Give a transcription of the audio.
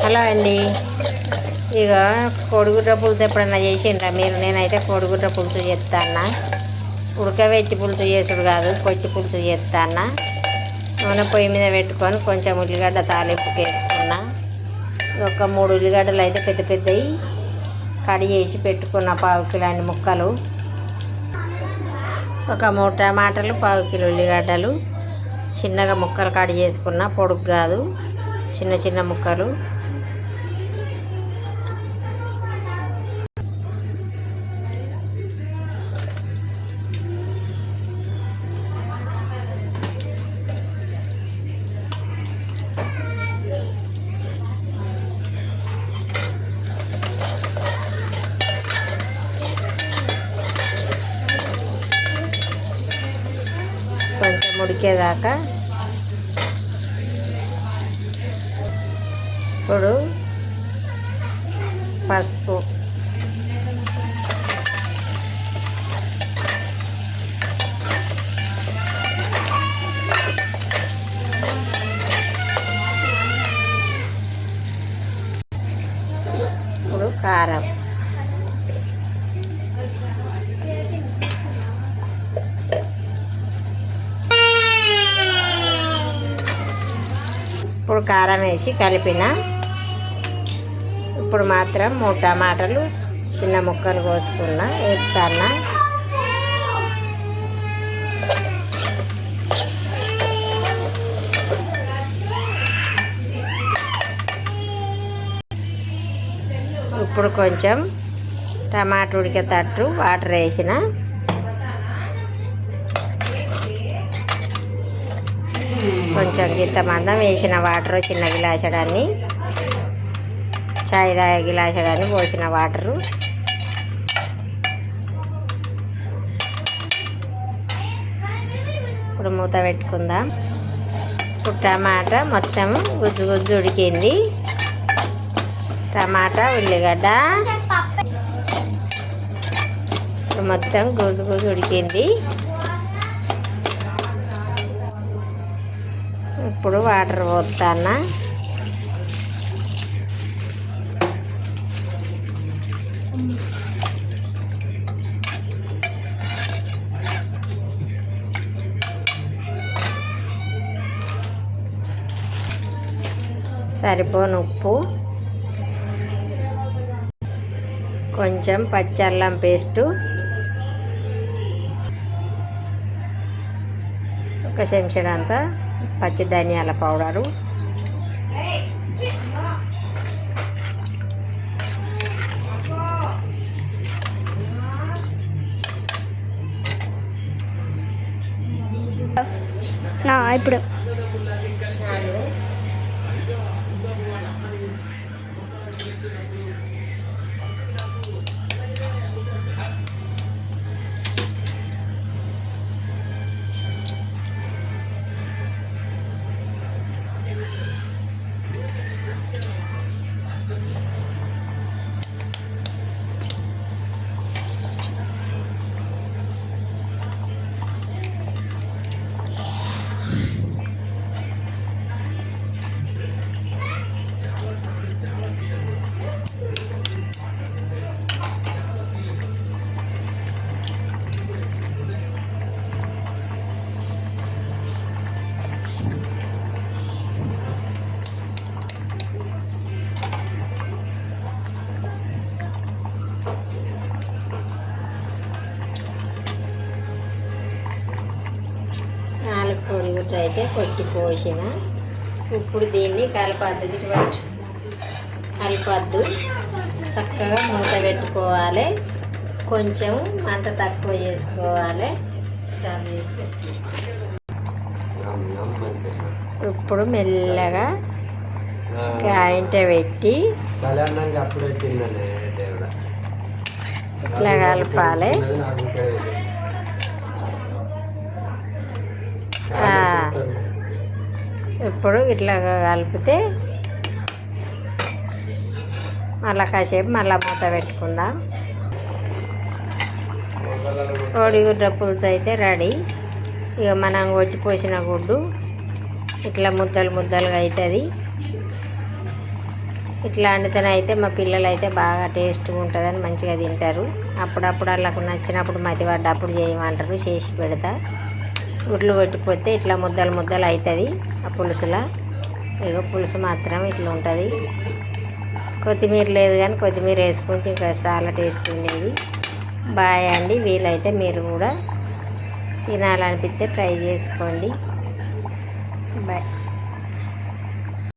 Hello అండి, ఇక కోడిగుడ్డ పులుసు ఎప్పుడన్నా చేసిండ్రా మీరు? నేనైతే కోడిగుడ్డ పులుసు చేస్తాను. ఉడకబెట్టి పులుసు చేసుడు కాదు, కొట్టి పులుసు చేస్తాను. నూనె పొయ్యి మీద పెట్టుకొని కొంచెం ఉల్లిగడ్డ తాలింపుకి వేసుకున్నా. ఒక 3 ఉల్లిగడ్డలు అయితే పెద్ద పెద్దవి కడి చేసి పెట్టుకున్న, 1/2 కిలో ముక్కలు. ఒక 3 టమాటాలు, 1/2 కిలో ఉల్లిగడ్డలు చిన్నగా ముక్కలు కడి చేసుకున్న, పొడుగు కాదు, చిన్న చిన్న ముక్కలు. కొంచెం ఉడికేదాకా ఇప్పుడు పసుపు, ఇప్పుడు కారం, ఇప్పుడు కారం వేసి కలిపిన. ఇప్పుడు మాత్రం 3 టమాటాలు చిన్న ముక్కలు కోసుకున్న వేస్తాను. ఇప్పుడు కొంచెం టమాటా ఉడికేటట్టు వాటర్ వేసిన. కొంచెం గింత మందం వేసిన వాటరు, చిన్న గిలాసడాన్ని, చాయ్ తాగే గిలాసడాన్ని పోసిన వాటరు. ఇప్పుడు మూత పెట్టుకుందాం. ఇప్పుడు టమాటా మొత్తం గుజ్జు గుజ్జు ఉడికింది. టమాటా, ఉల్లిగడ్డ మొత్తం గుజ్జు గుజ్జు ఉడికింది. ఇప్పుడు వాటర్ పోస్తాను. సరిపోను ఉప్పు, కొంచెం పచ్చల్లం పేస్టు, ఒక చెంచాడంతా పచ్చి ధనియాల పౌడరు, ఇప్పుడు కోడిగుడ్డు అయితే కొట్టి పోసిన. ఇప్పుడు దీన్ని కలపద్దు, కలపద్దు, చక్కగా మూత పెట్టుకోవాలి. కొంచెం మంట తక్కువ చేసుకోవాలి. ఇప్పుడు మెల్లగా గాయంట పెట్టి ఇట్లా కలపాలి. ఇప్పుడు ఇట్లా కలిపితే మళ్ళీ కాసేపు మళ్ళీ మూత పెట్టుకుందాం. కోడిగుడ్డ పులుసు అయితే రెడీ. ఇక మనం కొట్టిపోసిన గుడ్డు ఇట్లా ముద్దలు ముద్దలుగా అవుతుంది. ఇట్లా వండితేనైతే మా పిల్లలు అయితే బాగా టేస్ట్గా ఉంటుందని మంచిగా తింటారు. అప్పుడప్పుడు వాళ్ళకు నచ్చినప్పుడు మతి పడ్డప్పుడు చేయమంటారు, చేసి పెడతా. గుడ్లు పెట్టిపోతే ఇట్లా ముద్దలు ముద్దలు అవుతుంది ఆ పులుసులా. ఇక పులుసు మాత్రం ఇట్లా ఉంటుంది. కొత్తిమీర లేదు కానీ కొత్తిమీర వేసుకుంటే ఇంకా చాలా టేస్ట్ ఉండేది. బాయ్ అండి. వీలైతే మీరు కూడా తినాలనిపిస్తే ట్రై చేసుకోండి. బాయ్.